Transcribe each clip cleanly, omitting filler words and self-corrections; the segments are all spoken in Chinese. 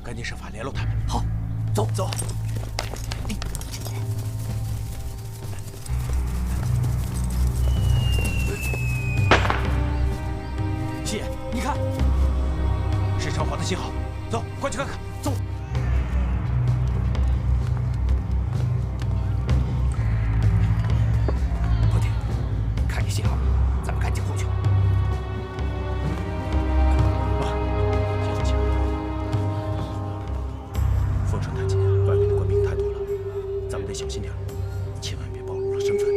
赶紧设法联络他们。好，走走。七爷，你看，是朝华的信号。走，快去看看。走。破天，看见信号，咱们赶紧过去。 凤城大街外面的官兵太多了，咱们得小心点，千万别暴露了身份。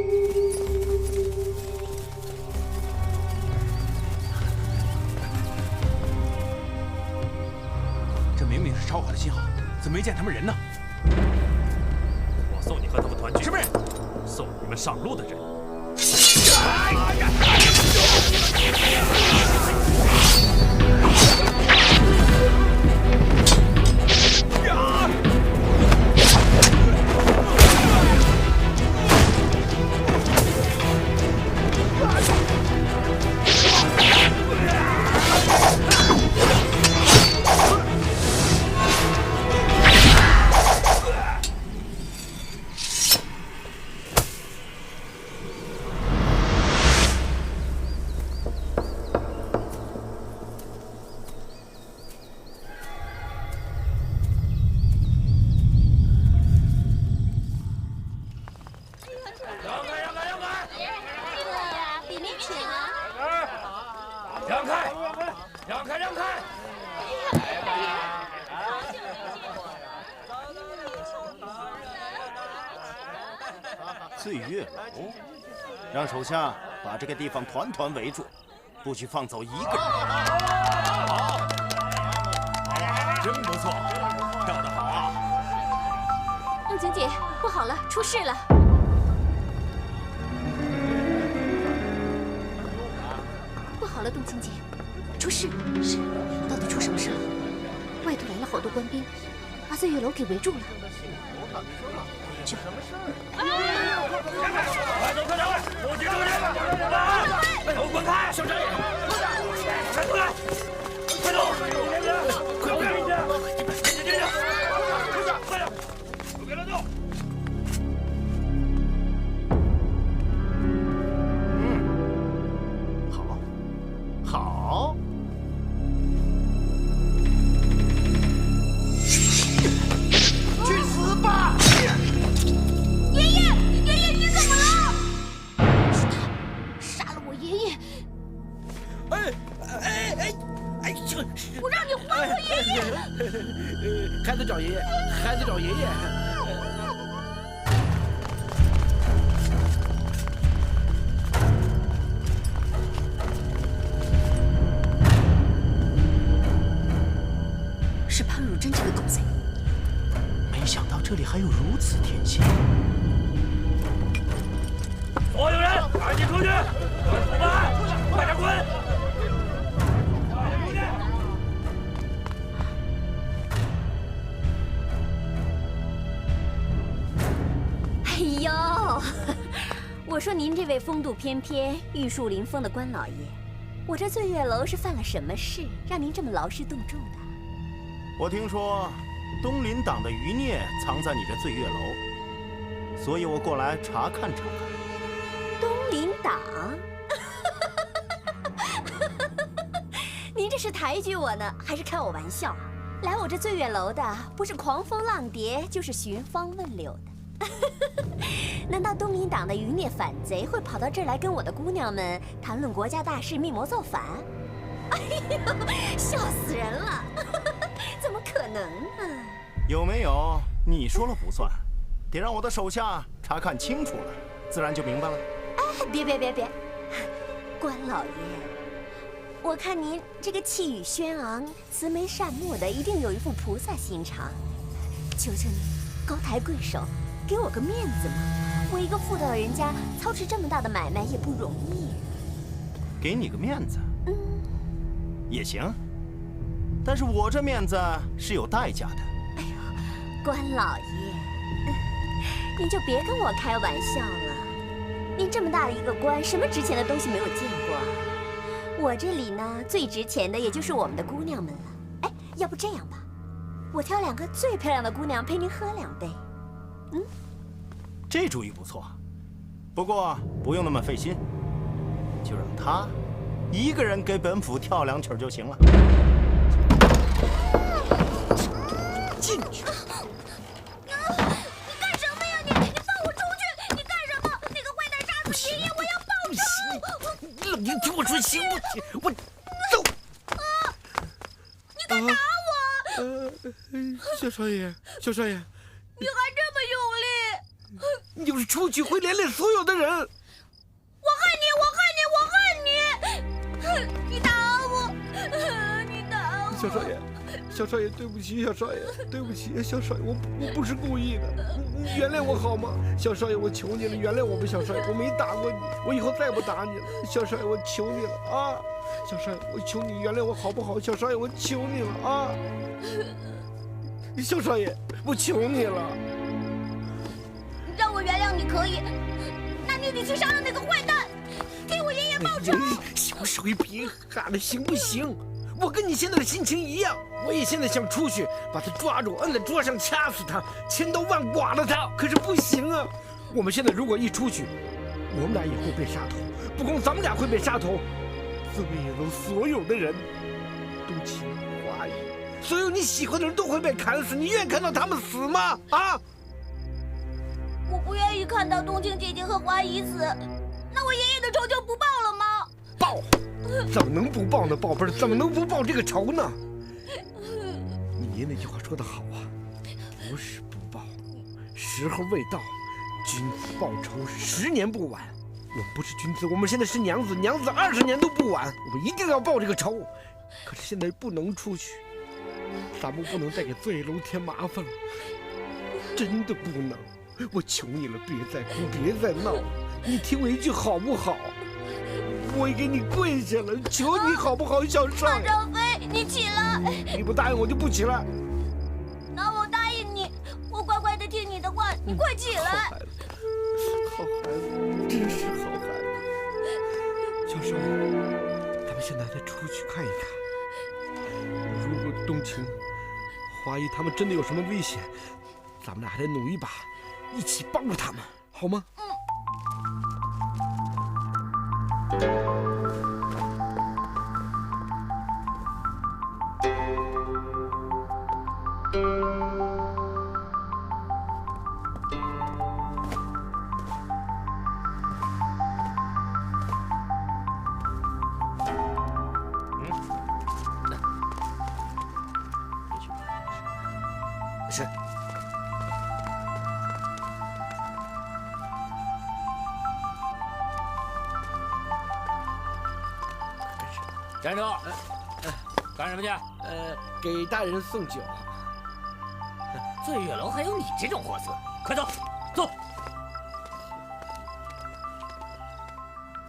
这明明是超华的信号，怎么没见他们人呢？我送你和他们团聚。什么人？送你们上路的人。 醉月楼，让手下把这个地方团团围住，不许放走一个人。好，真不错，跳得好啊！动情姐，不好了，出事了！不好了，动情姐，出事！是，到底出什么事了？外头来了好多官兵，把醉月楼给围住了。去吧。 快走，快走！不许出去！都滚开！小张也，快出来！快走！快点！快点！都给他动！好。去死吧！ 爷爷，你怎么了？是他杀了我爷爷！我让你还我爷爷！孩子找爷爷，孩子找爷爷。是潘汝贞这个狗贼！没想到这里还有如此天险。 所有人，赶紧出去！滚出门！快点滚！哎呦，我说您这位风度翩翩、玉树临风的关老爷，我这醉月楼是犯了什么事，让您这么劳师动众的？我听说东林党的余孽藏在你这醉月楼，所以我过来查看查看。 东林党，您这是抬举我呢，还是开我玩笑？来我这醉月楼的，不是狂风浪蝶，就是寻芳问柳的。难道东林党的余孽反贼会跑到这儿来跟我的姑娘们谈论国家大事、密谋造反？哎呦，笑死人了！怎么可能呢？有没有？你说了不算，得让我的手下查看清楚了，自然就明白了。 哎，别，关老爷，我看您这个气宇轩昂、慈眉善目的，一定有一副菩萨心肠。求求您，高抬贵手，给我个面子嘛！我一个妇道人家，操持这么大的买卖也不容易。给你个面子，也行。但是我这面子是有代价的。哎呦，关老爷，您就别跟我开玩笑了。您这么大的一个官，什么值钱的东西没有见过？我这里呢，最值钱的也就是我们的姑娘们了。哎，要不这样吧，我挑2个最漂亮的姑娘陪您喝2杯。这主意不错，不过不用那么费心，就让他一个人给本府跳2曲就行了。进去！你干什么呀你？你放我出去！你干什么？那个坏蛋杀死爷爷，我要报仇！冷静，听我说，行不行？我走。你敢打我？小少爷，小少爷，你还这么用力！你要是出去会连累所有的人。我恨你！我恨你！我恨你！你打我！你打我！小少爷，小少爷，对不起，小少爷，对不起，小少爷，我不是故意的，你原谅我好吗？小少爷，我求你了，原谅我吧，小少爷，我没打过你，我以后再不打你了，小少爷，我求你了啊！小少爷，我求你原谅我好不好？小少爷，我求你了啊！小少爷，我求你了。让我原谅你可以，那你得去杀了那个坏蛋，给我爷爷报仇！小少爷，别喊了，行不行？我跟你现在的心情一样，我也现在想出去把他抓住，摁在桌上掐死他，千刀万剐了他。可是不行啊！我们现在如果一出去，我们俩也会被杀头，不光咱们俩会被杀头，醉野楼所有的人，冬青、华姨，所有你喜欢的人都会被砍死。你愿意看到他们死吗？啊！我不愿意看到冬青姐姐和华姨死，那我爷爷的仇就不报了吗？报，怎么能不报呢？宝贝儿，怎么能不报这个仇呢？你爷那句话说得好啊，不是不报，时候未到，君子报仇10年不晚。我们不是君子，我们现在是娘子，娘子20年都不晚，我们一定要报这个仇。可是现在不能出去，咱们不能再给醉野楼添麻烦了，真的不能。我求你了，别再哭，别再闹，你听我一句好不好？我也给你跪下了，求你好不好，小少爷？马张飞，你起来！你不答应我就不起来。那我答应你，我乖乖的听你的话，你快起来！好孩子，好孩子，真是好孩子。小少爷，咱们现在再出去看一看。如果冬青、华姨他们真的有什么危险，咱们俩还得努一把，一起帮助他们，好吗？是。站住！干什么去？给大人送酒。醉月楼还有你这种货色？快走，走！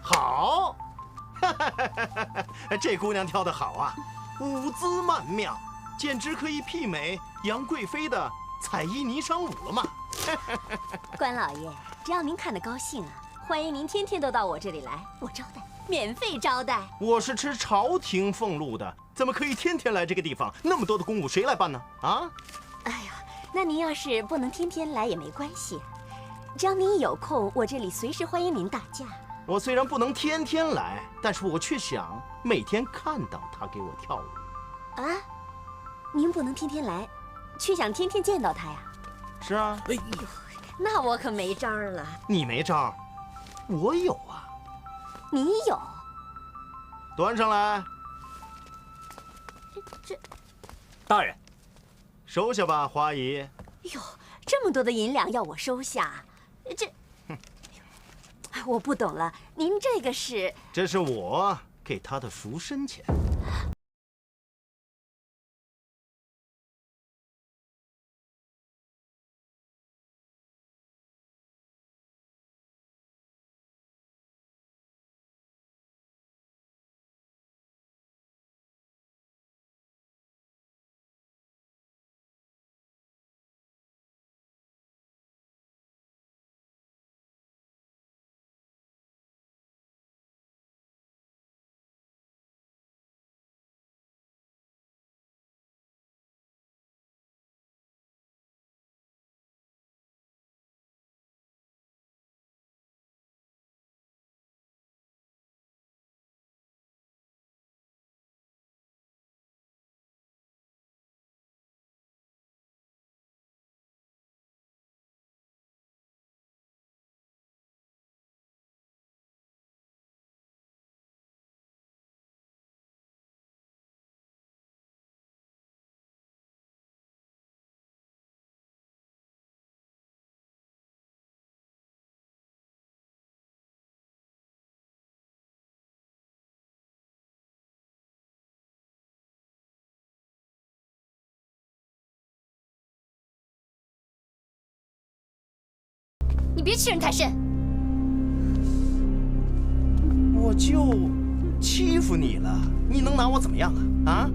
好，这姑娘挑得好啊，舞姿曼妙，简直可以媲美杨贵妃的彩衣霓裳舞了嘛。关老爷，只要您看得高兴啊，欢迎您天天都到我这里来，我招待，免费招待。我是吃朝廷俸禄的，怎么可以天天来这个地方？那么多的公务谁来办呢？啊？哎呀，那您要是不能天天来也没关系，只要您一有空，我这里随时欢迎您大驾。我虽然不能天天来，但是我却想每天看到他给我跳舞。啊？您不能天天来，却想天天见到他呀？是啊，哎呦，那我可没招了。你没招，我有啊。你有？端上来。这，大人，收下吧，华姨。哟，这么多的银两要我收下，这，我不懂了。您这个是？这是我给他的赎身钱。你别欺人太甚。我就欺负你了，你能拿我怎么样啊？啊？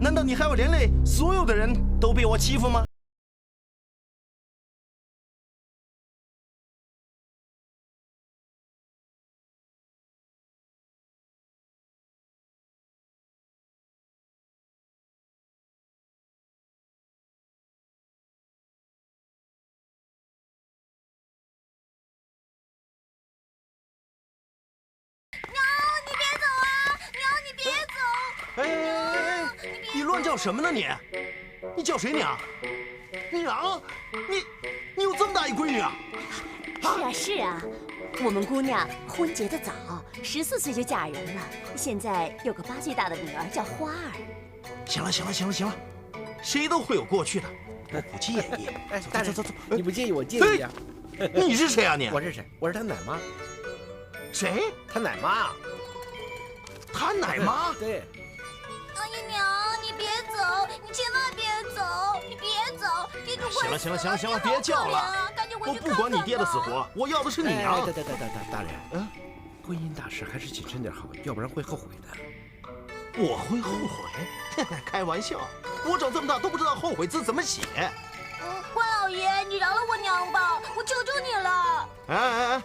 难道你还要连累所有的人都被我欺负吗？哎，你乱叫什么呢你？你叫谁娘？娘？你有这么大一闺女啊？是啊，我们姑娘婚结得早，14岁就嫁人了，现在有个8岁大的女儿叫花儿。行了，谁都会有过去的，我不介意。哎，走，你不介意，我介意啊。你是谁啊你？我是谁？我是他奶妈。谁？他奶妈。他奶妈？对。阿姨娘，你别走，你千万别走，你别走，爹就快死了。行了，别叫了。我不管你爹的死活，我要的是你娘。大人，婚姻大事还是谨慎点好，要不然会后悔的。我会后悔？开玩笑，我长这么大都不知道后悔字怎么写。关老爷，你饶了我娘吧，我求求你了。哎，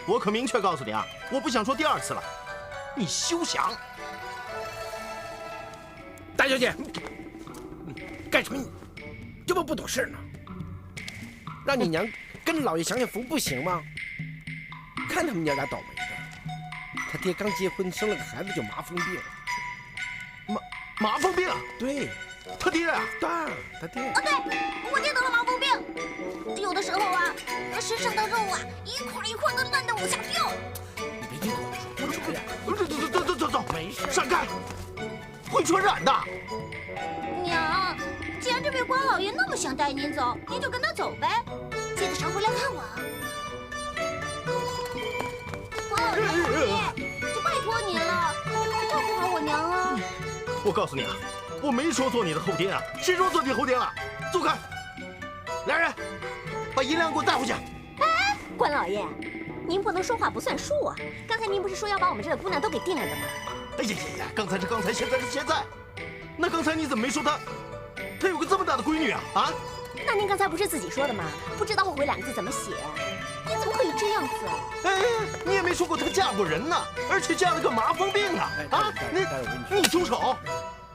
我可明确告诉你啊，我不想说第2次了，你休想。大小姐，干什么？你这么不懂事呢？让你娘跟老爷享享福不行吗？看他们娘俩倒霉的，他爹刚结婚生了个孩子就麻风病。麻风病？对，他爹啊？当然，他爹。对，我爹得了麻风病，有的时候啊，身上的肉啊，一块一块的烂得往下掉。你别激动，我说呀。走，没事，闪开。会传染的。娘，既然这位关老爷那么想带您走，您就跟他走呗，记得常回来看我啊。关老爷，就拜托您了，照顾好我娘啊。我告诉你啊，我没说做你的后爹啊，谁说做你后爹了？走开！来人，把银两给我带回去。哎，关老爷，您不能说话不算数啊！刚才您不是说要把我们这的姑娘都给定了的吗？哎呀，刚才是刚才，现在是现在。那刚才你怎么没说他有个这么大的闺女啊？啊？那您刚才不是自己说的吗？不知道后悔2个字怎么写？你怎么可以这样子啊？哎，你也没说过她嫁过人呢，而且嫁了个麻风病啊！啊，你住手！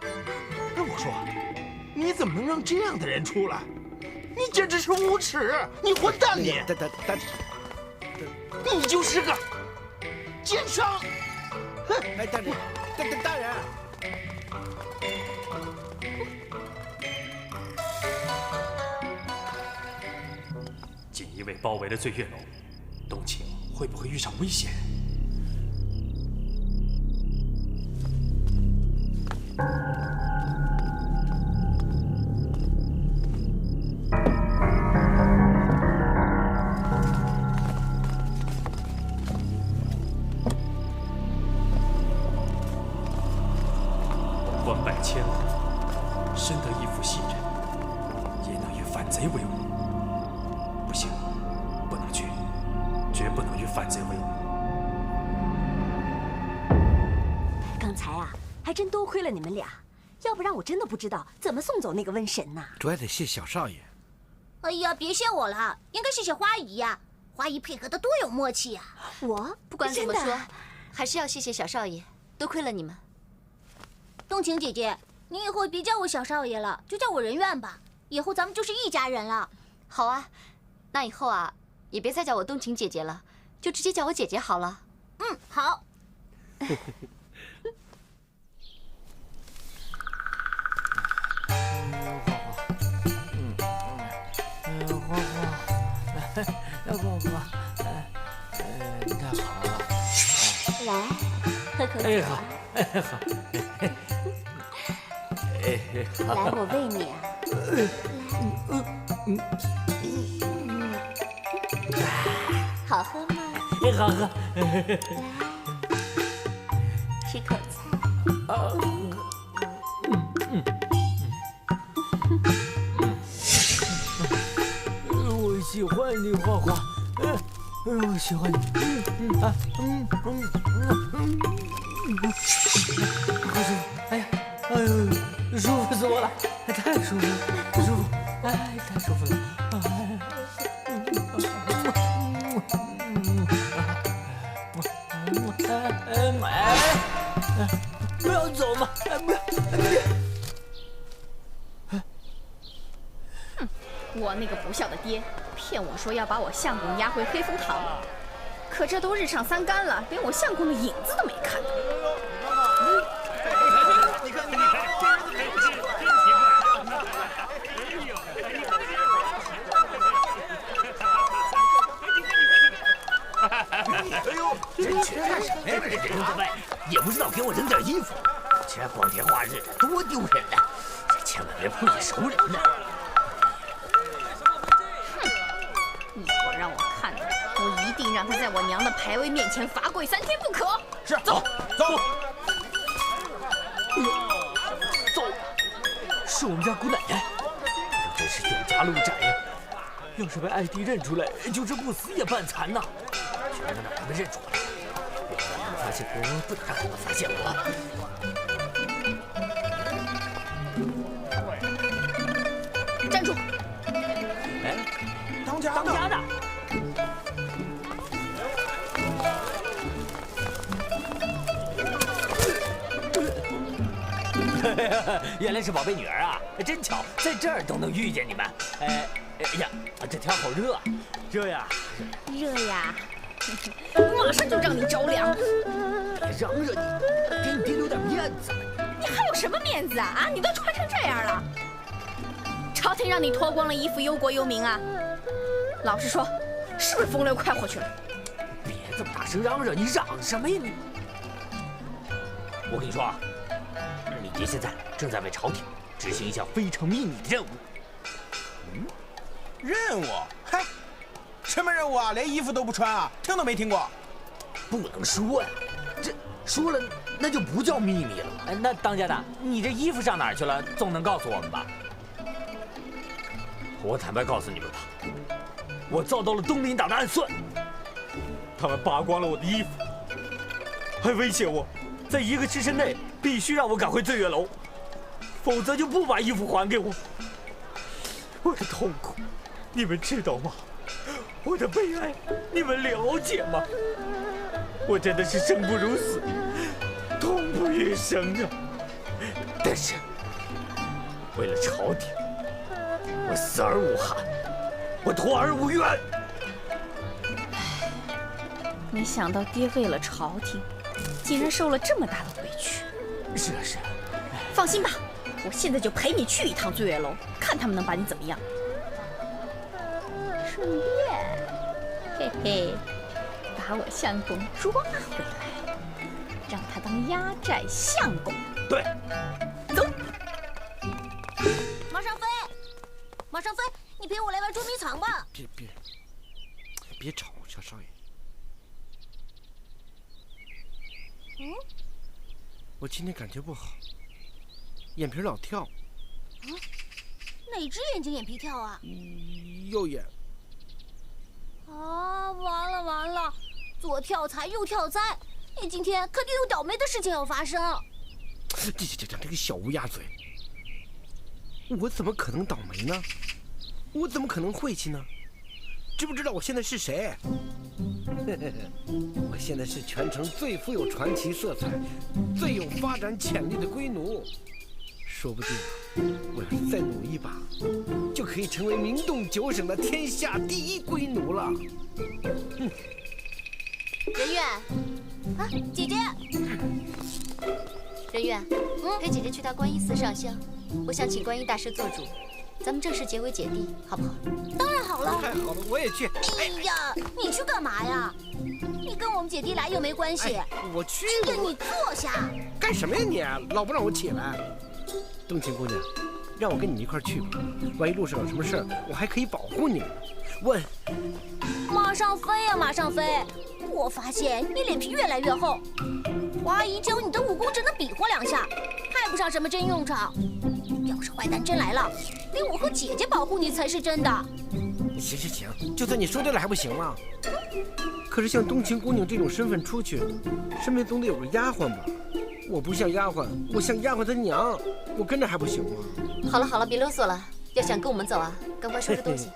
哎，我说，你怎么能让这样的人出来？你简直是无耻！你混蛋你！你就是个奸商！哼！哎，大人。锦衣卫包围了醉月楼，冬青会不会遇上危险？官拜千户，深得义父信任，也能与反贼为伍。不行，不能去，绝不能与反贼为伍。刚才啊，还真多亏了你们俩，要不然我真的不知道怎么送走那个瘟神呐。主要得谢小少爷。哎呀，别谢我了，应该谢谢花姨呀。花姨配合的多有默契呀。我不管怎么说，还是要谢谢小少爷，多亏了你们。冬晴姐姐，你以后别叫我小少爷了，就叫我人愿吧。以后咱们就是一家人了。好啊，那以后啊，也别再叫我冬晴姐姐了，就直接叫我姐姐好了。嗯，好。太好了。来，喝口酒。哎好，来，我喂你啊。好喝吗？好喝。来，吃口菜。我喜欢你，花花。我喜欢你。啊，好舒服！哎呀，哎呦，舒服死我了，太舒服了，舒服，哎，太舒服了。不要走嘛！不要！我那个不孝的爹，骗我说要把我相公押回黑风堂，可这都日上三竿了，连我相公的影子都没看到。你看，这人怎么真奇怪？哎呦，真去干什么呀？这人在外也不知道给我扔点衣服，这光天化日的多丢人呐！这千万别碰见熟人呢。一会儿让我看到，我一定让他在我娘的牌位面前罚跪3天不可。是，走。走，是我们家姑奶奶，真是冤家路窄呀！要是被艾迪认出来，就是不死也半残呐。全让奶奶们认出来，发现我不能让他们发现我。站住！哎，当家的。原来是宝贝女儿啊！真巧，在这儿都能遇见你们。哎呀，这天好热啊！热呀！热呀！马上就让你着凉！别嚷嚷你，给你爹留点面子。你还有什么面子啊？你都穿成这样了，朝廷让你脱光了衣服忧国忧民啊？老实说，是不是风流快活去了？别这么大声嚷嚷，你嚷什么呀你？我跟你说啊，你爹现在正在为朝廷执行一项非常秘密的任务。任务？嗨，什么任务啊？连衣服都不穿啊？听都没听过。不能说呀，这说了那就不叫秘密了。哎，那当家的，你这衣服上哪儿去了？总能告诉我们吧？我坦白告诉你们吧，我遭到了东林党的暗算，他们扒光了我的衣服，还威胁我，在1个时辰内必须让我赶回醉月楼，否则就不把衣服还给我。我的痛苦，你们知道吗？我的悲哀，你们了解吗？我真的是生不如死，痛不欲生啊！但是，为了朝廷，我死而无憾，我脱而无怨。没想到爹为了朝廷，竟然受了这么大的委屈。是啊是啊，放心吧，我现在就陪你去一趟醉月楼，看他们能把你怎么样。顺便，嘿嘿，把我相公抓回来，让他当压寨相公。对，走。马上飞，马上飞，你陪我来玩捉迷藏吧。别吵，小少爷。我今天感觉不好，眼皮老跳。哪只眼睛眼皮跳啊？右眼。啊，完了，左跳财，右跳灾，你今天肯定有倒霉的事情要发生。这个小乌鸦嘴！我怎么可能倒霉呢？我怎么可能晦气呢？知不知道我现在是谁？我现在是全城最富有传奇色彩、最有发展潜力的龟奴。说不定我要是再努一把，就可以成为名动9省的天下第1龟奴了。人愿，啊，姐姐，人愿，陪姐姐去大观音寺上香，我想请观音大师做主，咱们正式结为姐弟，好不好？当然好了。太好了，我也去。哎呀，你去干嘛呀？你跟我们姐弟俩又没关系。我去。哎呀，你坐下。干什么呀你？老不让我起来。冬青姑娘，让我跟你一块去吧。万一路上有什么事儿，我还可以保护你们。问，马上飞呀，马上飞！我发现你脸皮越来越厚，华姨教你的武功只能比划2下，派不上什么真用场。要是坏蛋真来了，连我和姐姐保护你才是真的。行，就算你说对了还不行吗？可是像冬晴姑娘这种身份出去，身边总得有个丫鬟吧？我不像丫鬟，我像丫鬟她娘，我跟着还不行吗？好了好了，别啰嗦了。要想跟我们走啊，赶快收拾东西。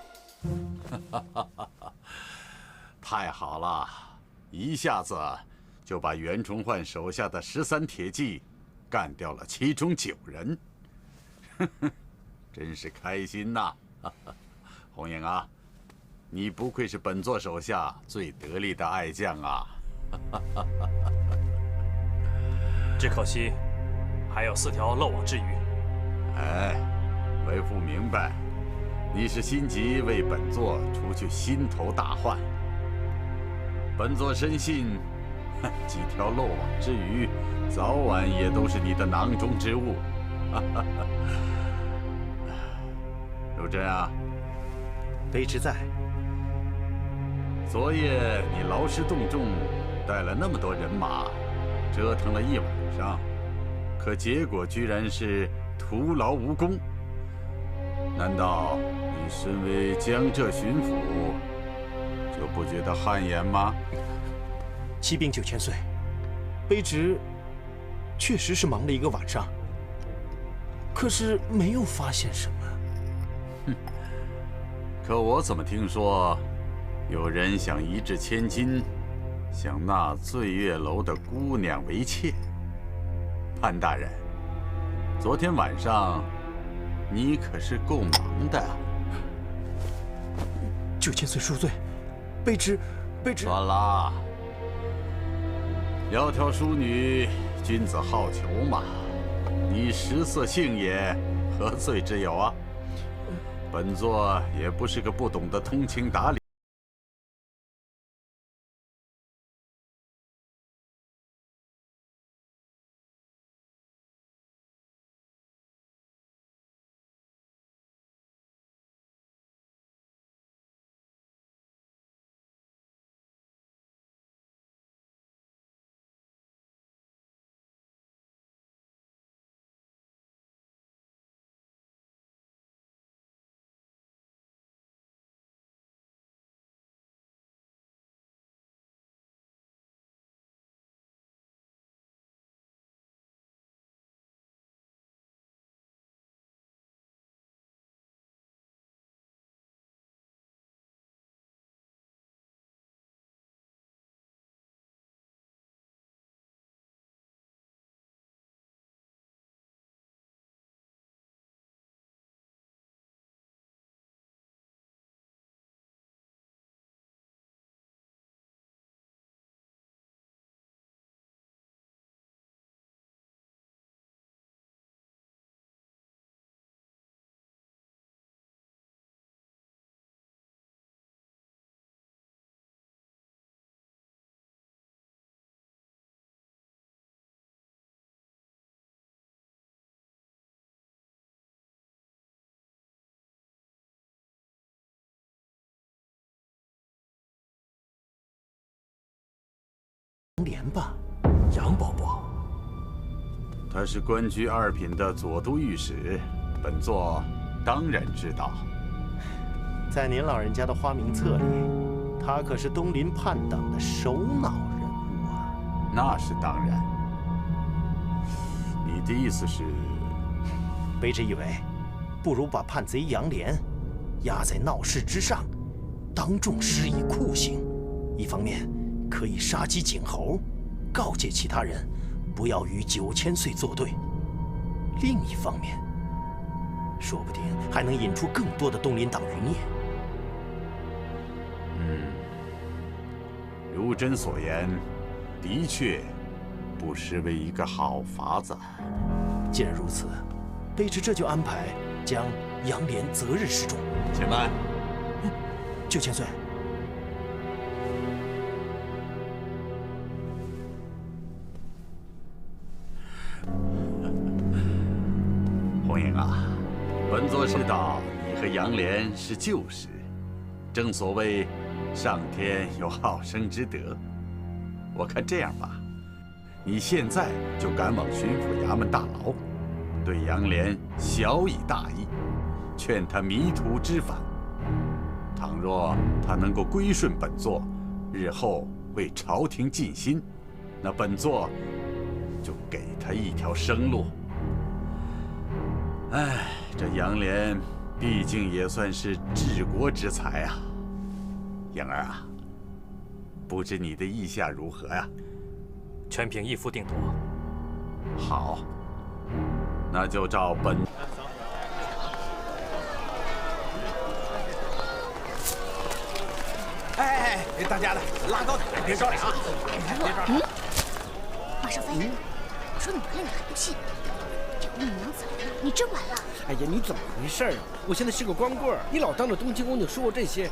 太好了，一下子就把袁崇焕手下的13铁骑干掉了其中9人，真是开心呐！红英啊，你不愧是本座手下最得力的爱将啊！只可惜还有4条漏网之鱼。哎，为父明白，你是心急为本座除去心头大患。本座深信，几条漏网之鱼，早晚也都是你的囊中之物。如真啊，卑职在。昨夜你劳师动众，带了那么多人马，折腾了一晚上，可结果居然是徒劳无功。难道你身为江浙巡抚，就不觉得汗颜吗？骑兵9000岁，卑职确实是忙了一个晚上，可是没有发现什么。哼，可我怎么听说，有人想一掷千金，想纳醉月楼的姑娘为妾？潘大人，昨天晚上你可是够忙的。9000岁恕罪，卑职。算了，窈窕淑女，君子好逑嘛。你食色性也，何罪之有啊？本座也不是个不懂得通情达理。连吧，杨伯伯，他是官居2品的左都御史，本座当然知道。在您老人家的花名册里，他可是东林叛党的首脑人物啊。那是当然。你的意思是？卑职以为，不如把叛贼杨连压在闹市之上，当众施以酷刑。一方面可以杀鸡儆猴，告诫其他人不要与9000岁作对；另一方面，说不定还能引出更多的东林党余孽。如真所言，的确不失为一个好法子。既然如此，卑职这就安排将杨连择日示众。且慢，9000岁。红英啊，本座知道你和杨连是旧识，正所谓上天有好生之德。我看这样吧，你现在就赶往巡抚衙门大牢，对杨连小以大义，劝他迷途知返。倘若他能够归顺本座，日后为朝廷尽心，那本座就给他一条生路。哎，这杨莲毕竟也算是治国之才啊。莹儿啊，不知你的意下如何呀？全凭义父定夺。好，那就照本。哎，大家的拉高点，别着凉啊！别着凉。马少飞，我说你完了你还不信？这个媚娘怎么了？你真完了！哎呀，你怎么回事啊？我现在是个光棍儿，你老当着东京宫就说我这些。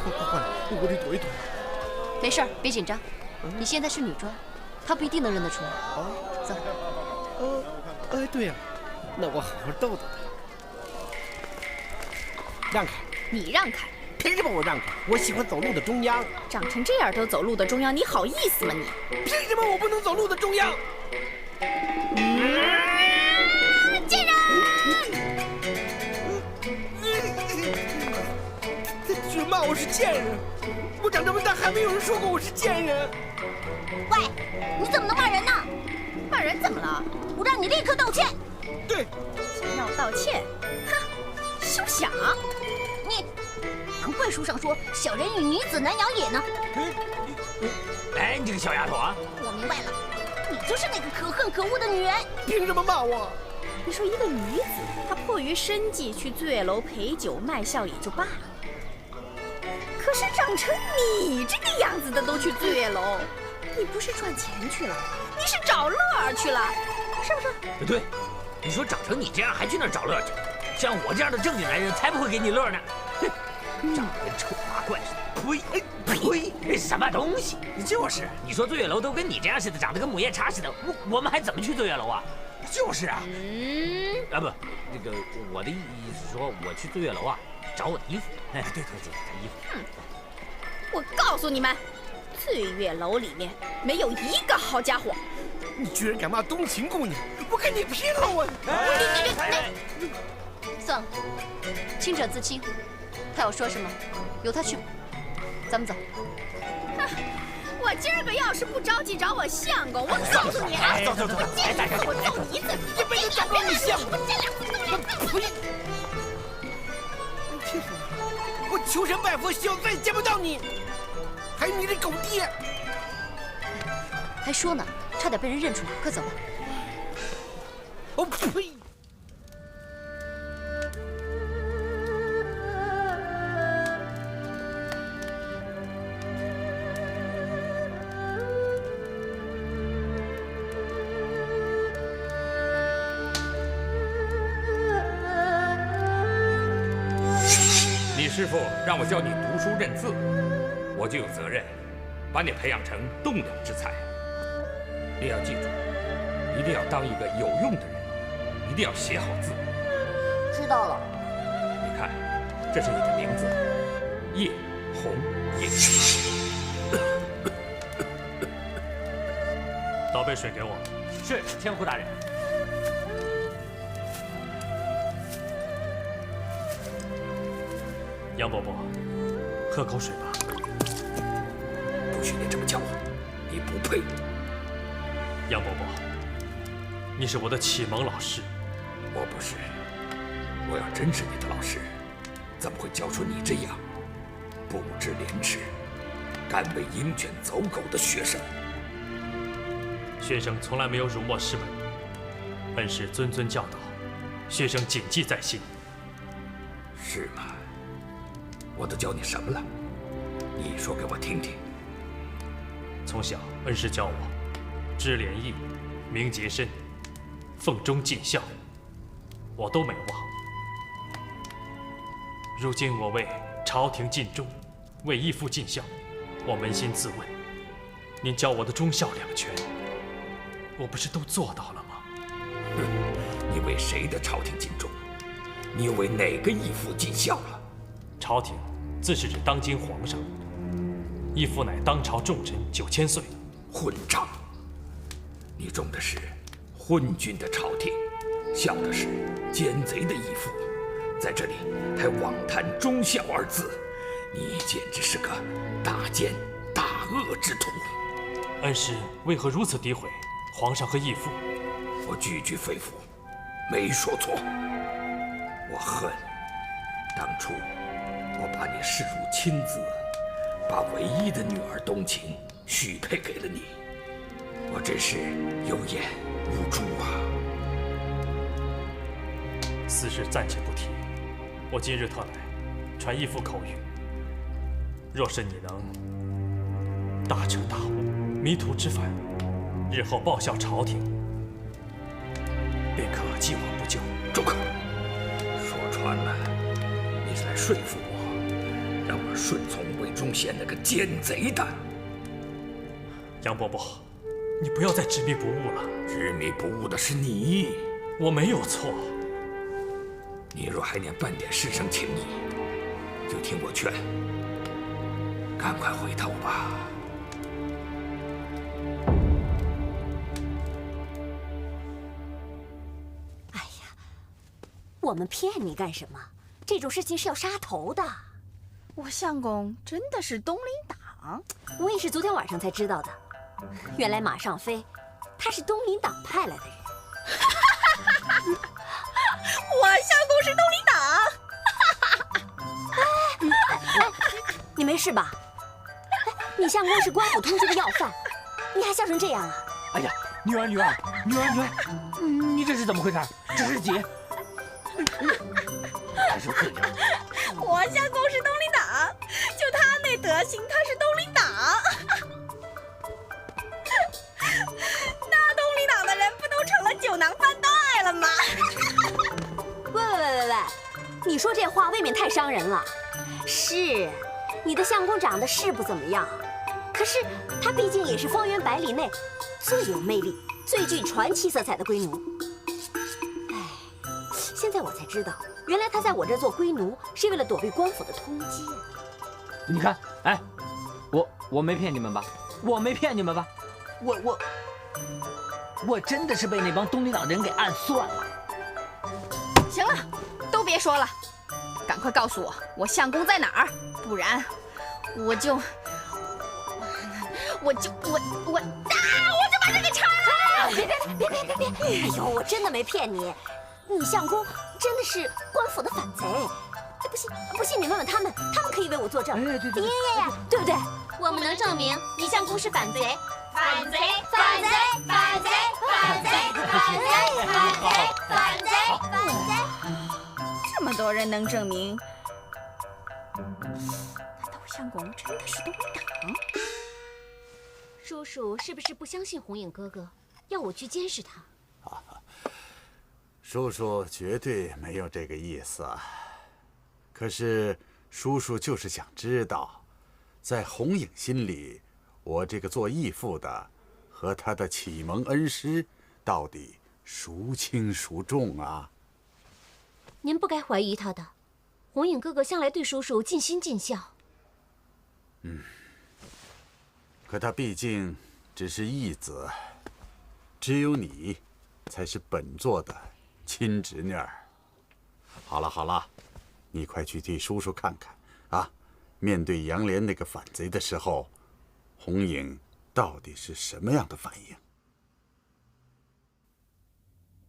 快来，我得躲一躲。没事儿，别紧张。你现在是女装，他不一定能认得出来。走。哎，对呀，那我好好逗逗他。让开！你让开！凭什么我让开？我喜欢走路的中央。长成这样都走路的中央，你好意思吗你？凭什么我不能走路的中央？贱人！居然骂我是贱人！我长这么大还没有人说过我是贱人。喂，你怎么能骂人呢？骂人怎么了？我让你立刻道歉。对，想要道歉？哼，休想！你，唐贵书上说小人与女子难养也呢。哎，你这个小丫头啊！我明白了，你就是那个可恨可恶的女人。凭什么骂我？你说一个女子，她迫于生计去醉月楼陪酒卖笑也就罢了，可是长成你这个样子的都去醉月楼，你不是赚钱去了，你是找乐儿去了，是不是？对，你说长成你这样还去那儿找乐去？像我这样的正经男人才不会给你乐呢！哼，长得跟丑八怪似的。呸！呸！什么东西？就是，你说醉月楼都跟你这样似的，长得跟母夜叉似的，我们还怎么去醉月楼啊？就是啊。啊不，那个我的意思是说，我去醉月楼啊，找我的衣服。哎，对，衣服。我告诉你们，醉月楼里面没有一个好家伙。你居然敢骂冬晴姑娘，我跟你拼了！我！算了，清者自清，他要说什么，由他去吧。咱们走。哼，我今儿个要是不着急找我相公，我告诉你啊，走，我见一次我揍你一次，这辈子找不到你相公。这两次都两次。呸！气死我！我求神拜佛，希望再也见不到你。还有你这狗爹！还说呢，差点被人认出来，快走吧。哦呸！你师父让我教你读书认字，我就有责任把你培养成栋梁之才。你要记住，一定要当一个有用的人，一定要写好字。知道了。你看，这是你的名字，叶红叶。倒杯水给我。是，千户大人。杨伯伯，喝口水吧。不许你这么叫我，你不配。杨伯伯，你是我的启蒙老师。我不是，我要真是你的老师，怎么会教出你这样不知廉耻、甘为鹰犬走狗的学生？学生从来没有辱没师本，本师谆谆教导，学生谨记在心。是吗？我都教你什么了？你说给我听听。从小恩师教我知廉义、明洁身、奉忠尽孝，我都没忘。如今我为朝廷尽忠，为义父尽孝，我扪心自问，您教我的忠孝两全，我不是都做到了吗？你为谁的朝廷尽忠？你又为哪个义父尽孝了？朝廷自是指当今皇上，义父乃当朝重臣9000岁。混账！你重的是昏君的朝廷，效的是奸贼的义父，在这里还妄谈忠孝二字，你简直是个大奸大恶之徒！恩师为何如此诋毁皇上和义父？我句句肺腑，没说错。我恨当初我把你视如亲子，把唯一的女儿冬晴许配给了你，我真是有眼无珠啊！此事暂且不提，我今日特来传义父口谕：若是你能大彻大悟，迷途知返，日后报效朝廷，便可既往不咎。住口！说穿了，你是来说服我，让我顺从魏忠贤那个奸贼的。杨伯伯，你不要再执迷不悟了。执迷不悟的是你，我没有错。你若还念半点师生情谊，就听我劝，赶快回头吧。哎呀，我们骗你干什么？这种事情是要杀头的。我相公真的是东林党？我也是昨天晚上才知道的。原来马尚飞，他是东林党派来的人。我相公是东林党。你没事吧？你相公是官府通缉的要犯，你还笑成这样啊？哎呀，女儿，你这是怎么回事？这是几？还是会长？我相公是东林党，就他那德行，他是东林党。那东林党的人不都成了酒囊饭袋了吗？喂，你说这话未免太伤人了。是，你的相公长得是不怎么样，可是他毕竟也是方圆百里内最有魅力、最具传奇色彩的龟奴。哎，现在我才知道，原来他在我这做龟奴是为了躲避官府的通缉。你看，哎，我没骗你们吧？我没骗你们吧？我真的是被那帮东林党人给暗算了。行了，都别说了，赶快告诉我相公在哪儿，不然我就把这给拆了！别！哎呦，我真的没骗你，你相公真的是官府的反贼。不信你问问他们，他们可以为我作证。哎，对，对不对？我们能证明你相公是反贼。反贼！这么多人能证明，难道我相公真的是东林党？叔叔是不是不相信红影哥哥，要我去监视他？叔叔绝对没有这个意思，可是叔叔就是想知道，在红影心里，我这个做义父的和他的启蒙恩师到底孰轻孰重啊？您不该怀疑他的，红影哥哥向来对叔叔尽心尽孝。可他毕竟只是义子，只有你才是本座的亲侄女儿。好了，你快去替叔叔看看啊！面对杨莲那个反贼的时候，红影到底是什么样的反应？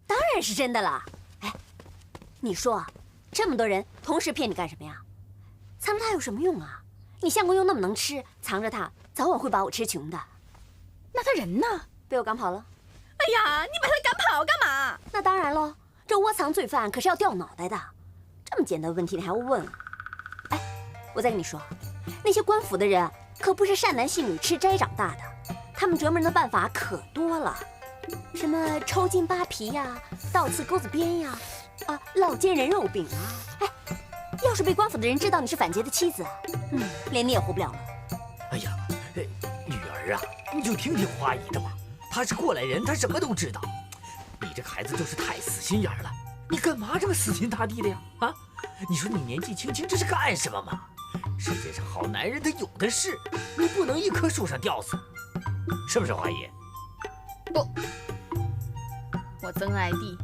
当然是真的了。哎，你说，这么多人同时骗你干什么呀？藏着他有什么用啊？你相公又那么能吃，藏着他早晚会把我吃穷的。那他人呢？被我赶跑了。哎呀，你把他赶跑干嘛？那当然喽，这窝藏罪犯可是要掉脑袋的。这么简单的问题你还要问？哎，我再跟你说，那些官府的人可不是善男信女吃斋长大的，他们折磨人的办法可多了，什么抽筋扒皮呀、倒刺钩子鞭呀、烙煎人肉饼啊。哎，要是被官府的人知道你是反贼的妻子，连你也活不了了。哎呀，女儿啊，你就听听花姨的吧，她是过来人，她什么都知道。你这个孩子就是太死心眼了，你干嘛这么死心塌地的呀？啊，你说你年纪轻轻这是干什么嘛？世界上好男人他有的是，你不能一棵树上吊死，是不是花姨？不，我曾爱弟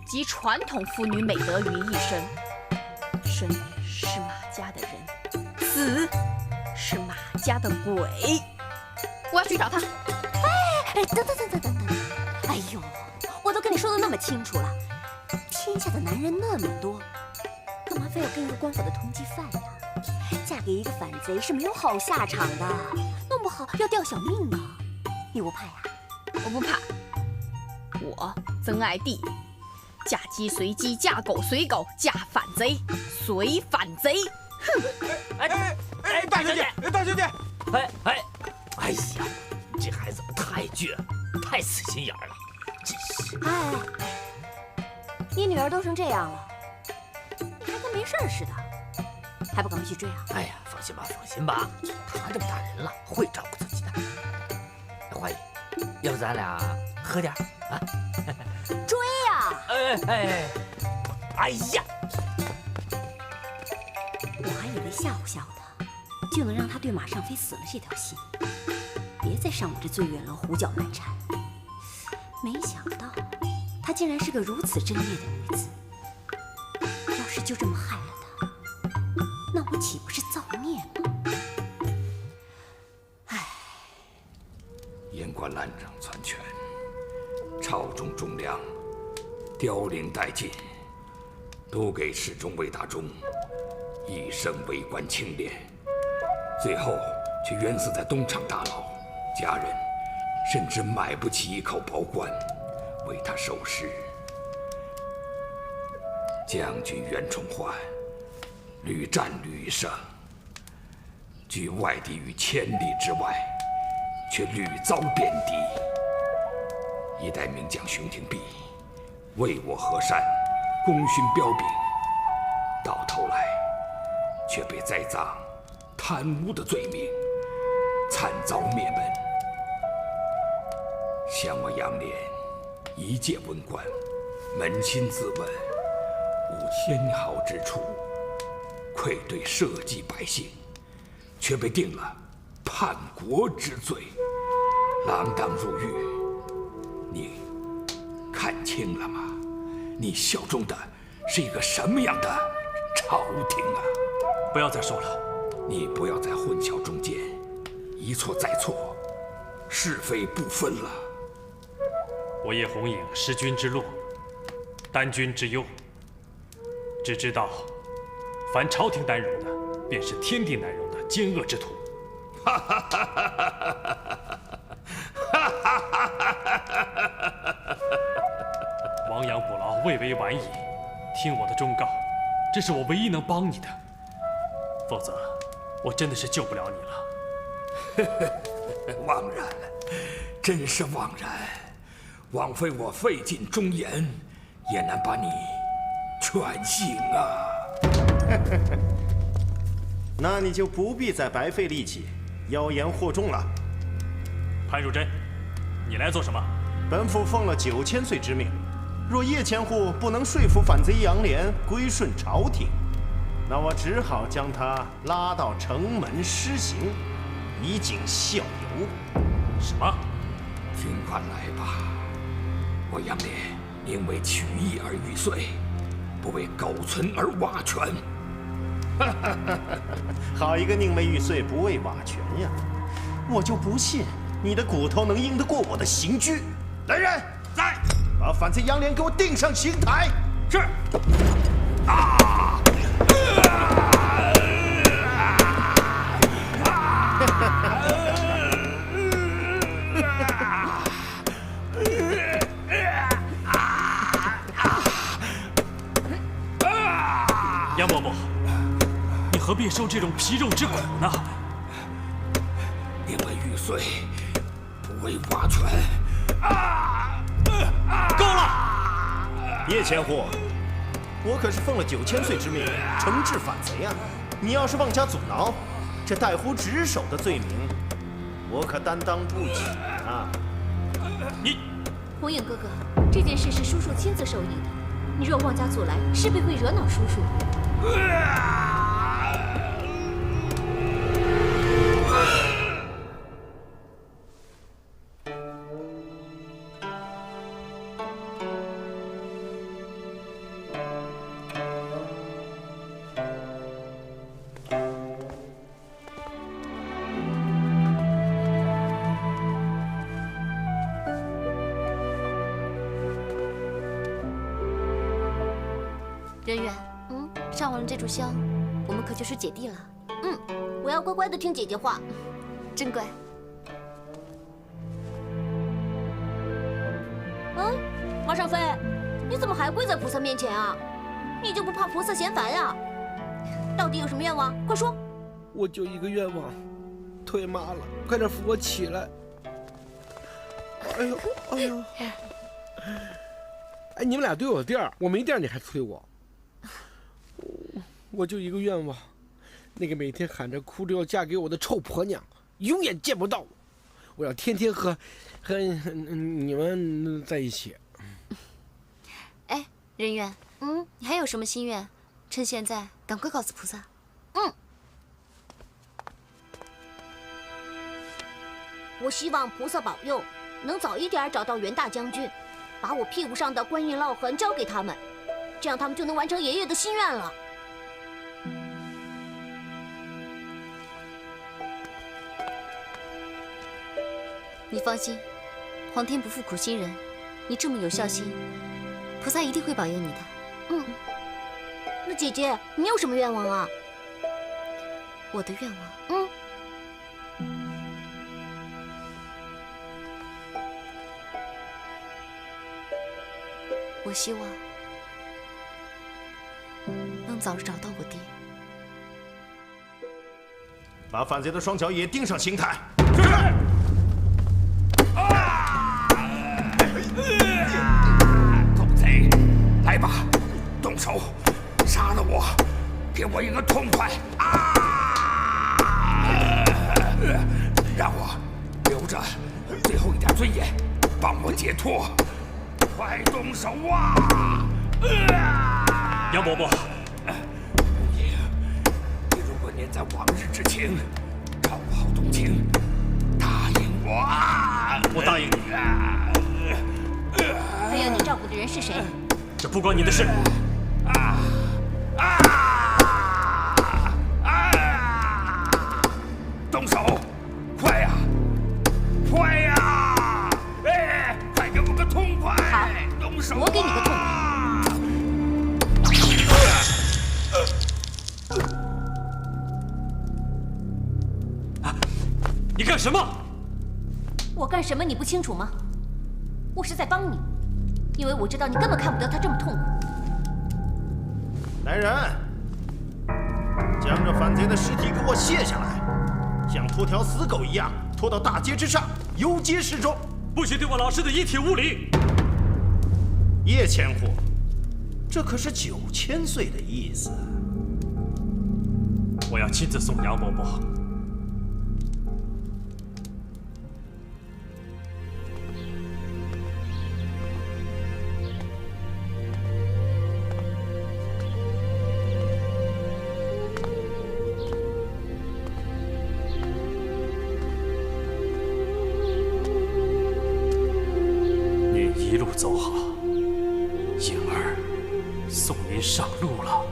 集传统妇女美德于一身，生是马家的人，死是马家的鬼。我要去找他。哎，等，哎呦，我都跟你说的那么清楚了，天下的男人那么多，干嘛非要跟一个官府的通缉犯呀？嫁给一个反贼是没有好下场的，弄不好要掉小命呢。你不怕呀？我不怕，我曾爱弟，嫁鸡随鸡，嫁狗随狗，嫁反贼随反贼。哼！大小姐，大小姐，哎呀，这孩子太倔了，太死心眼了，真是。哎，你女儿都成这样了，还跟没事似的，还不赶快去追啊？哎呀，放心吧，她这么大人了，会照顾自己的。花姨，要不咱俩喝点啊？追呀！哎呀，我还以为吓唬吓唬他，就能让他对马上飞死了这条心，别再上我这醉月楼胡搅蛮缠。没想到她竟然是个如此贞烈的女子。要是就这么害了她，那我岂不是造孽吗？唉，言官滥掌篡权，朝中忠良凋零殆尽，都给侍中魏大忠一生为官清廉，最后却冤死在东厂大牢，家人甚至买不起一口薄棺为他收尸。将军袁崇焕屡战屡胜，居外敌于千里之外，却屡遭贬敌。一代名将熊廷弼为我河山，功勋彪炳，到头来却被栽赃贪污的罪名，惨遭灭门。想我杨涟一介文官，扪心自问，无天毫之处，愧对社稷百姓，却被定了叛国之罪，锒铛入狱。你看清了吗？你效忠的是一个什么样的朝廷啊？不要再说了，你不要在混淆中间一错再错，是非不分了。我叶红影识君之路，担君之忧，只知道凡朝廷难容的，便是天地难容的奸恶之徒。亡羊补牢，未为晚矣。听我的忠告，这是我唯一能帮你的，否则我真的是救不了你了。枉然，真是枉然，枉费我费尽忠言，也难把你劝醒啊。那你就不必再白费力气，妖言惑众了。潘汝贞，你来做什么？本府奉了9000岁之命，若叶千户不能说服反贼杨涟归顺朝廷，那我只好将他拉到城门施刑，以儆效尤。什么？尽管来吧，我杨涟宁为取义而玉碎，不为苟存而瓦全。好一个宁为玉碎不为瓦全呀！我就不信你的骨头能硬得过我的刑具。来人，在，把反贼杨涟给我钉上刑台。是。啊！杨嬷嬷，你何必受这种皮肉之苦呢？宁为玉碎，不为瓦全。够了！叶千户，我可是奉了9000岁之命，惩治反贼啊！你要是妄加阻挠，这怠忽职守的罪名，我可担当不起啊！你，红影哥哥，这件事是叔叔亲自授意的，你若妄加阻拦，势必会惹恼叔叔。人远，上完了这炷香，我们可就是姐弟了。我要乖乖的听姐姐话，真乖。马尚飞，你怎么还跪在菩萨面前啊？你就不怕菩萨嫌烦呀？到底有什么愿望？快说！我就一个愿望，腿麻了，快点扶我起来。哎呦，哎呦！哎，你们俩都有地儿，我没地儿，你还催我？我就一个愿望，那个每天喊着哭着要嫁给我的臭婆娘，永远见不到我。我要天天和你们在一起。哎，人远，你还有什么心愿？趁现在赶快告诉菩萨。我希望菩萨保佑，能早一点找到袁大将军，把我屁股上的官印烙痕交给他们，这样他们就能完成爷爷的心愿了。你放心，皇天不负苦心人，你这么有孝心，菩萨一定会保佑你的。那姐姐，你有什么愿望啊？我的愿望，我希望能早日找到我爹。把反贼的双脚也钉上刑台。狗贼，来吧，动手，杀了我，给我一个痛快！让我留着最后一点尊严，帮我解脱！快动手啊！杨伯伯，你如果念在往日之情，找我好动情，答应我啊！我答应你。还要你照顾的人是谁？这不关你的事。动手！快呀！快呀！哎，快给我个痛快！好，动手！我给你个痛快。你干什么？我干什么你不清楚吗？我是在帮你，因为我知道你根本看不得他这么痛苦。来人，将这反贼的尸体给我卸下来，像拖条死狗一样拖到大街之上，游街示众。不许对我老师的遗体无礼！叶千户，这可是9000岁的意思。我要亲自送杨伯伯。一路走好，颖儿，送您上路了。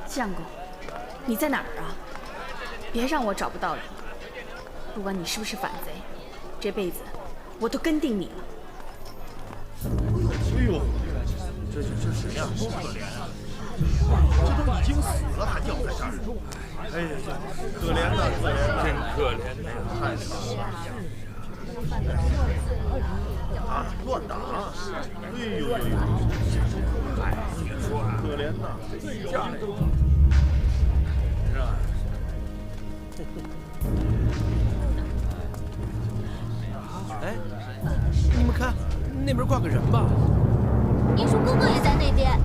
相公，你在哪儿啊？别让我找不到你！不管你是不是反贼，这辈子我都跟定你了。哎呦，这谁呀？多可怜啊！这都已经死了，还吊在这儿。哎呀，可怜呐，可怜呐，真可怜呐！太惨了！啊，乱打！哎呦呦呦！哎，你说啊，可怜呐！家里哎，你们看，那边挂个人吧。英叔哥哥也在那边。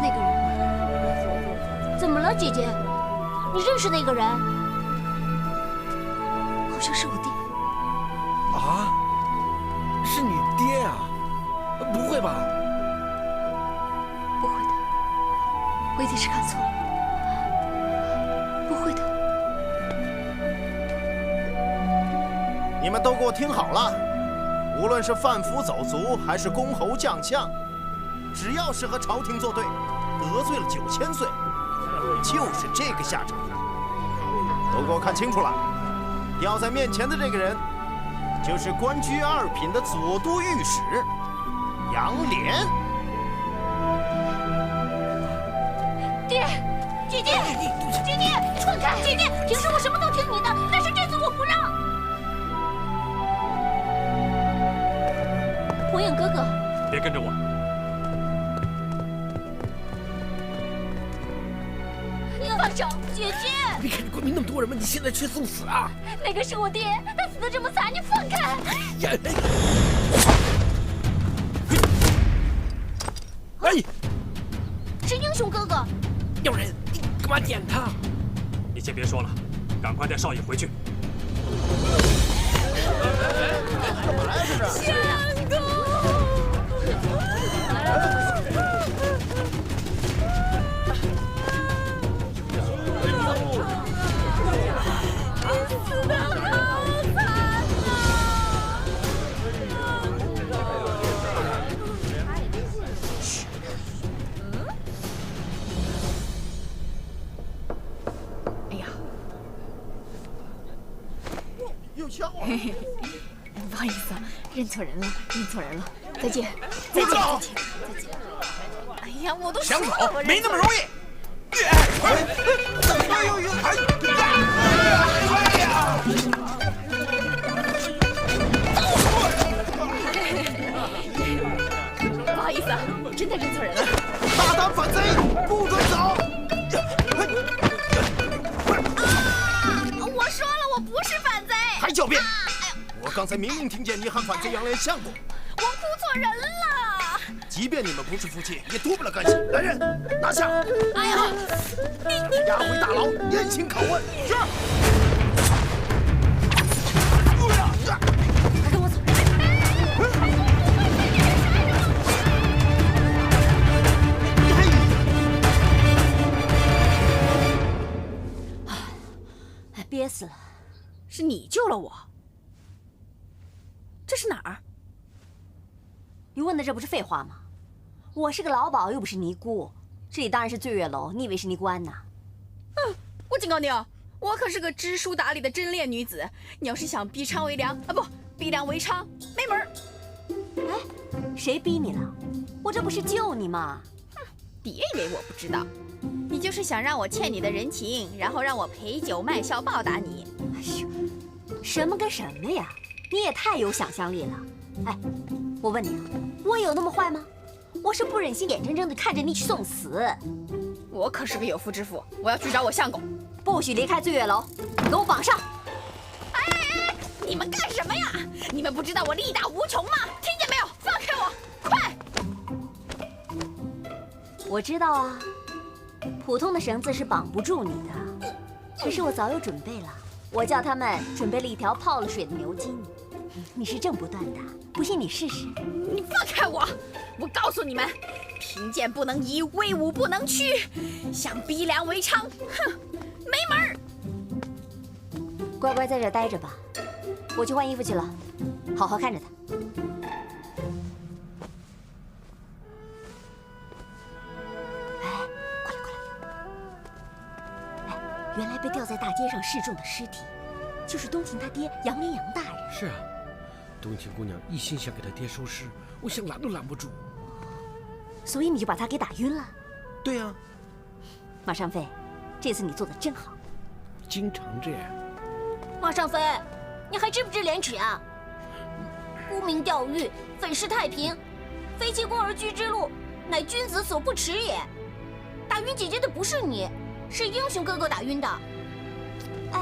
那个人，怎么了，姐姐？你认识那个人？好像是我弟。啊，是你爹啊！一定是看错，不会的。你们都给我听好了，无论是贩夫走卒还是公侯将相，只要是和朝廷作对，得罪了9000岁，就是这个下场。都给我看清楚了，吊在面前的这个人，就是官居2品的左都御史杨涟。爹，姐姐，姐姐，放开！姐姐，平时我什么都听你的，但是这次我不让。火影哥哥，别跟着我。放手，姐姐！你看官民那么多人吗？你现在却送死啊！那个是我爹，他死得这么惨，你放开！哎，是英雄哥哥。妖人，你干嘛点他？你先别说了，赶快带少爷回去。干嘛呀这是？相公。死得好惨啊！哎呀，又敲我！不好意思啊，认错人了，再见，再见。哎呀，我都说了，我没那么容易。不好意思啊，真的认错人了。大胆反贼，不准走！我说了，我不是反贼。还狡辩！我刚才明明听见你喊反贼杨涟相公。我哭错人了。即便你们不是夫妻，也脱不了干系。来人，拿下！哎呀，你押回大牢，严刑拷问。是。快跟我走！憋死了。是你救了我。这是哪儿？你问的这不是废话吗？我是个老鸨，又不是尼姑，这里当然是醉月楼。你以为是尼姑庵呐？我警告你哦，我可是个知书达理的贞烈女子。你要是想逼娼为良啊，不，逼良为娼，没门儿。哎，谁逼你了？我这不是救你吗？别以为我不知道，你就是想让我欠你的人情，然后让我陪酒卖笑报答你。哎呦，什么跟什么呀？你也太有想象力了。哎，我问你啊，我有那么坏吗？我是不忍心眼睁睁地看着你去送死。我可是个有妇之夫，我要去找我相公。不许离开醉月楼，给我绑上！哎，你们干什么呀？你们不知道我力大无穷吗？听见没有？放开我，快！我知道啊，普通的绳子是绑不住你的。可是我早有准备了，我叫他们准备了一条泡了水的牛筋。你是挣不断的，不信你试试。你放开我！我告诉你们，贫贱不能移，威武不能屈，想逼良为娼，哼，没门儿！乖乖在这待着吧，我去换衣服去了，好好看着他。哎，快来！哎，原来被吊在大街上示众的尸体，就是东秦他爹杨连阳大人。是啊，东秦姑娘一心想给他爹收尸，我想拦都拦不住。所以你就把他给打晕了？对呀。马尚飞，这次你做的真好。经常这样。马尚飞，你还知不知廉耻啊？沽名钓誉，粉饰太平，非其功而居之路，乃君子所不耻也。打晕姐姐的不是你，是英雄哥哥打晕的。哎，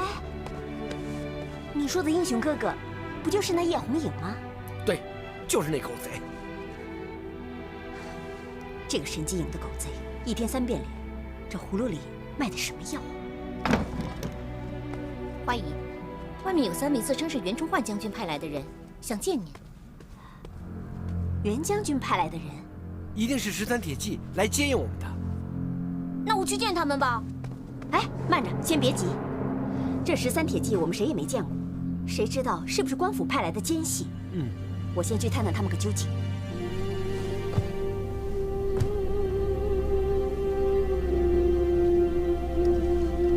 你说的英雄哥哥，不就是那叶红影吗？对，就是那狗贼。这个神机营的狗贼，一天3变脸，这葫芦里卖的什么药啊？花姨，外面有3名自称是袁崇焕将军派来的人，想见你。袁将军派来的人，一定是13铁骑来接应我们的。那我去见他们吧。哎，慢着，先别急。这13铁骑我们谁也没见过，谁知道是不是官府派来的奸细？我先去探探他们个究竟。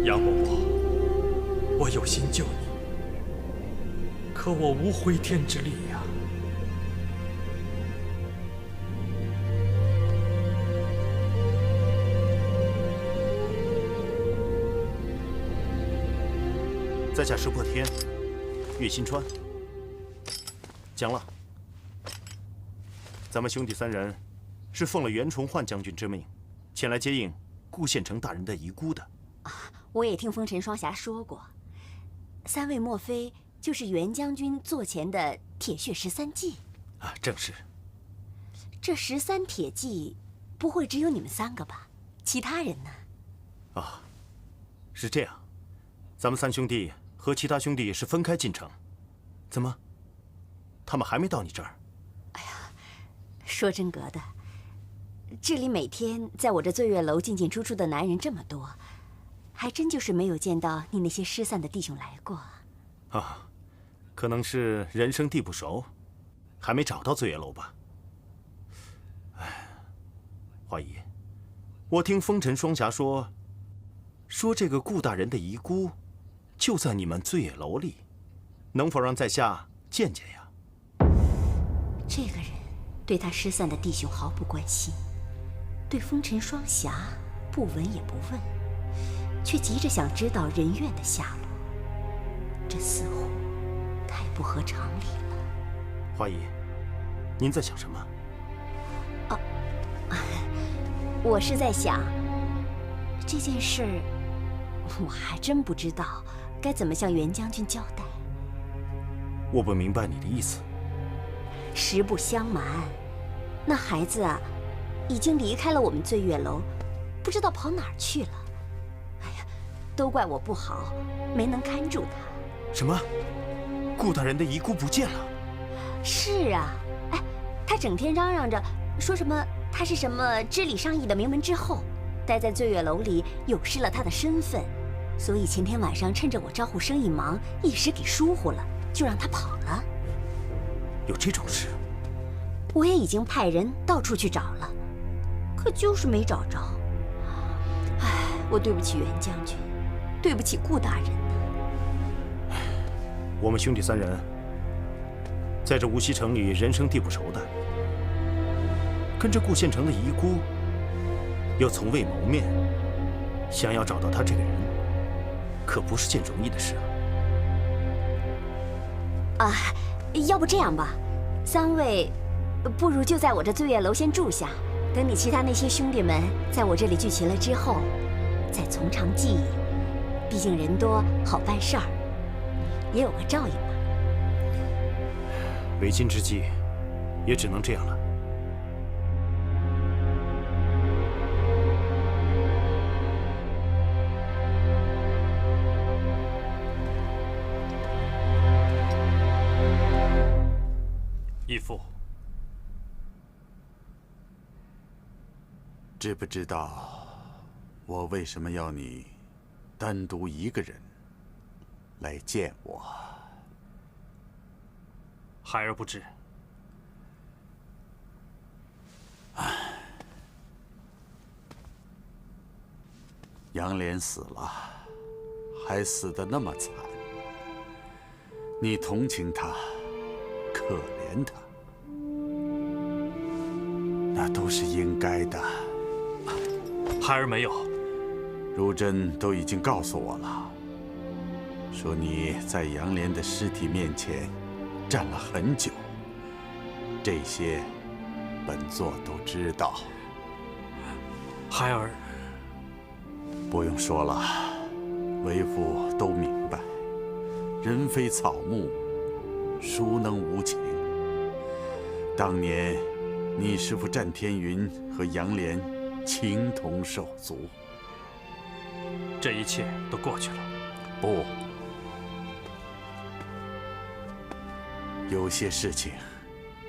杨伯伯，我有心救你，可我无回天之力呀。在下石破天，岳新川。讲了，咱们兄弟3人是奉了袁崇焕将军之命，前来接应顾县城大人的遗孤的。我也听风尘双侠说过，3位莫非就是袁将军座前的铁血13骑？啊，正是。这13铁骑不会只有你们3个吧？其他人呢？啊，是这样，咱们3兄弟和其他兄弟是分开进城。怎么，他们还没到你这儿？哎呀，说真格的，这里每天在我这醉月楼进进出出的男人这么多，还真就是没有见到你那些失散的弟兄来过。啊，可能是人生地不熟，还没找到醉月楼吧。哎，华姨，我听风尘双侠说这个顾大人的遗孤就在你们醉月楼里，能否让在下见见呀？这个人对他失散的弟兄毫不关心，对风尘双侠不闻也不问，却急着想知道人怨的下落，这似乎太不合常理了。华姨，您在想什么？我是在想，这件事我还真不知道该怎么向袁将军交代。我不明白你的意思。实不相瞒，那孩子啊，已经离开了我们醉月楼，不知道跑哪儿去了。哎呀，都怪我不好，没能看住他。什么？顾大人的遗孤不见了？是啊，哎，他整天嚷嚷着说什么他是什么知礼上义的名门之后，待在醉月楼里有失了他的身份，所以前天晚上趁着我招呼生意忙，一时给疏忽了，就让他跑了。有这种事？我也已经派人到处去找了，可就是没找着。唉，我对不起袁将军，对不起顾大人呐。我们兄弟3人在这无锡城里人生地不熟的，跟着顾县城的遗孤又从未谋面，想要找到他这个人，可不是件容易的事啊。要不这样吧，3位，不如就在我这醉月楼先住下，等你其他那些兄弟们在我这里聚齐了之后，再从长计议。毕竟人多好办事儿，也有个照应嘛。为今之计，也只能这样了。义父，知不知道我为什么要你单独一个人来见我？孩儿不知。杨莲死了，还死得那么惨，你同情他，可怜他，那都是应该的。孩儿没有。如真都已经告诉我了，说你在杨莲的尸体面前站了很久，这些本座都知道。孩儿不用说了，为父都明白，人非草木，孰能无情？当年你师父战天云和杨莲情同手足，这一切都过去了。不，有些事情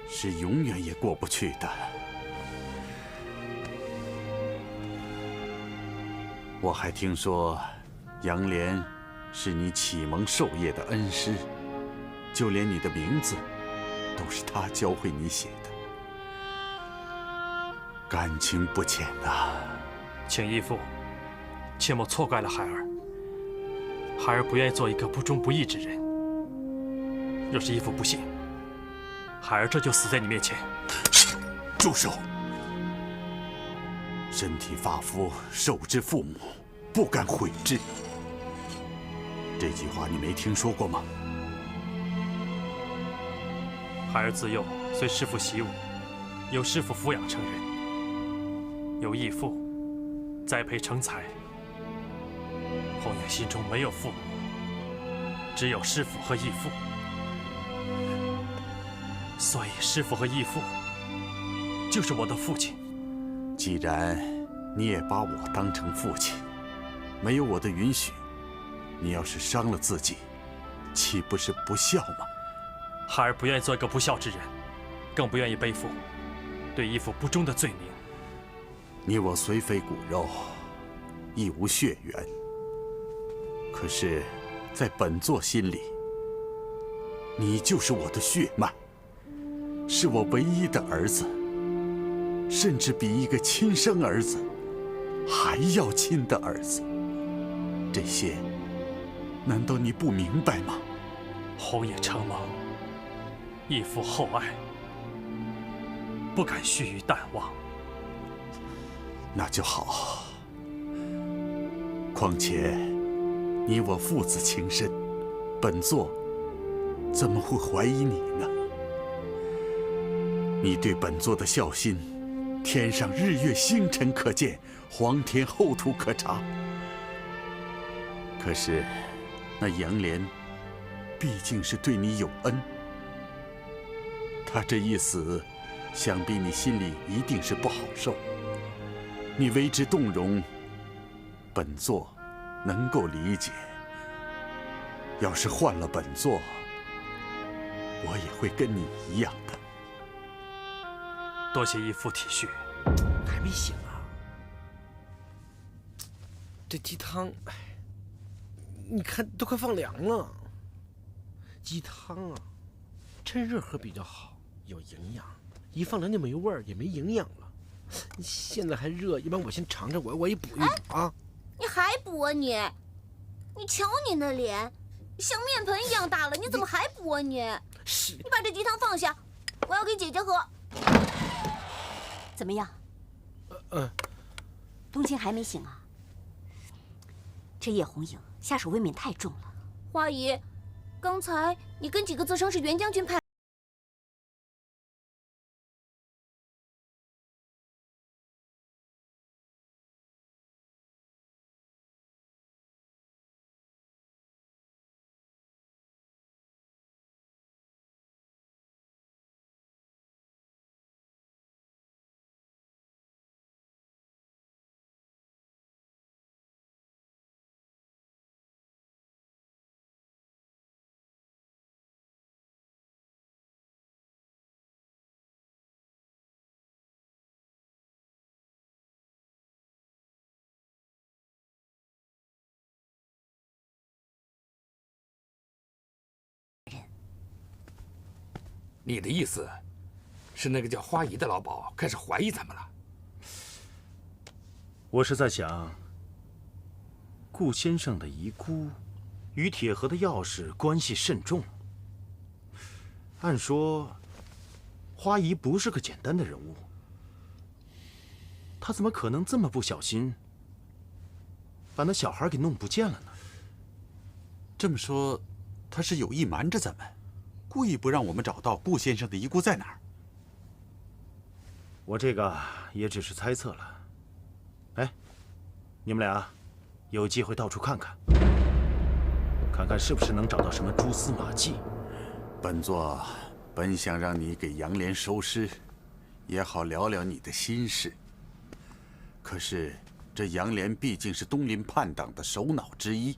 是永远也过不去的。我还听说，杨莲是你启蒙授业的恩师，就连你的名字，都是他教会你写的，感情不浅呐。请义父切莫错怪了孩儿。孩儿不愿意做一个不忠不义之人。若是义父不信，孩儿这就死在你面前。住手！身体发肤，受之父母，不敢毁之。这句话你没听说过吗？孩儿自幼随师父习武，由师父抚养成人，由义父栽培成才。红颜心中没有父母，只有师父和义父，所以师父和义父就是我的父亲。既然你也把我当成父亲，没有我的允许，你要是伤了自己，岂不是不孝吗？孩儿不愿意做一个不孝之人，更不愿意背负对义父不忠的罪名。你我虽非骨肉，亦无血缘。可是，在本座心里，你就是我的血脉，是我唯一的儿子，甚至比一个亲生儿子还要亲的儿子。这些，难道你不明白吗？红颜承蒙义父厚爱，不敢须臾淡忘。那就好。况且，你我父子情深，本座怎么会怀疑你呢？你对本座的孝心，天上日月星辰可见，皇天厚土可察。可是，那杨莲毕竟是对你有恩，他这一死，想必你心里一定是不好受。你为之动容，本座能够理解。要是换了本座，我也会跟你一样的。多谢义父体恤。还没醒啊？这鸡汤，哎，你看都快放凉了。鸡汤啊，趁热喝比较好，有营养。一放凉就没味儿，也没营养了。现在还热，要不然我先尝尝，我也补一补啊。你还补啊你？你瞧你那脸，像面盆一样大了，你怎么还补啊你？是。你把这鸡汤放下，我要给姐姐喝。怎么样？冬青还没醒啊？这叶红影下手未免太重了。花姨，刚才你跟几个自称是袁将军派。你的意思是那个叫花姨的老鸨开始怀疑咱们了？我是在想，顾先生的遗孤与铁盒的钥匙关系甚重。按说，花姨不是个简单的人物，她怎么可能这么不小心，把那小孩给弄不见了呢？这么说，他是有意瞒着咱们，故意不让我们找到顾先生的遗孤在哪儿。我这个也只是猜测了。哎，你们俩有机会到处看看，看看是不是能找到什么蛛丝马迹。本座本想让你给杨莲收尸，也好聊聊你的心事。可是这杨莲毕竟是东林叛党的首脑之一，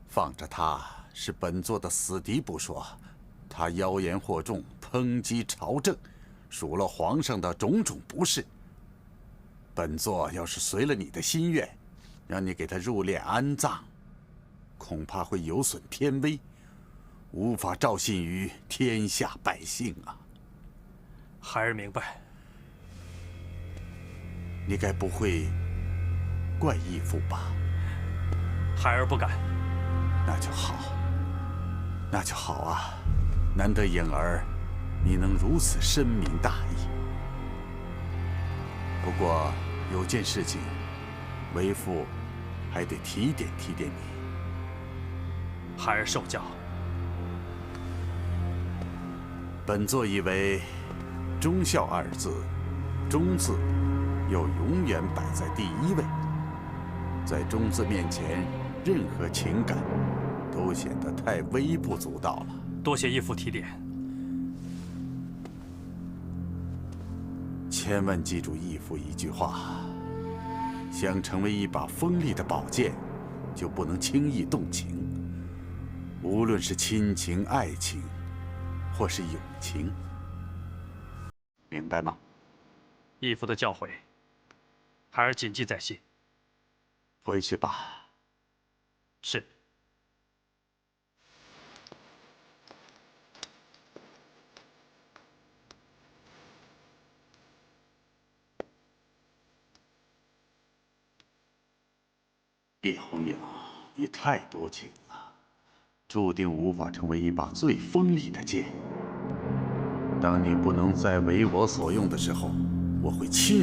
放着他是本座的死敌不说，他妖言惑众，抨击朝政，数落皇上的种种不是。本座要是随了你的心愿，让你给他入殓安葬，恐怕会有损天威，无法照信于天下百姓啊。孩儿明白。你该不会怪义父吧？孩儿不敢。那就好，那就好啊！难得颖儿，你能如此深明大义。不过有件事情，为父还得提点提点你。孩儿受教。本座以为，忠孝二字，忠字要永远摆在第一位。在忠字面前，任何情感都显得太微不足道了。多谢义父提点。千万记住义父一句话：想成为一把锋利的宝剑，就不能轻易动情。无论是亲情、爱情，或是友情，明白吗？义父的教诲，孩儿谨记在心。回去吧。是。叶红影，你太多情了，注定无法成为一把最锋利的剑。当你不能再为我所用的时候，我会亲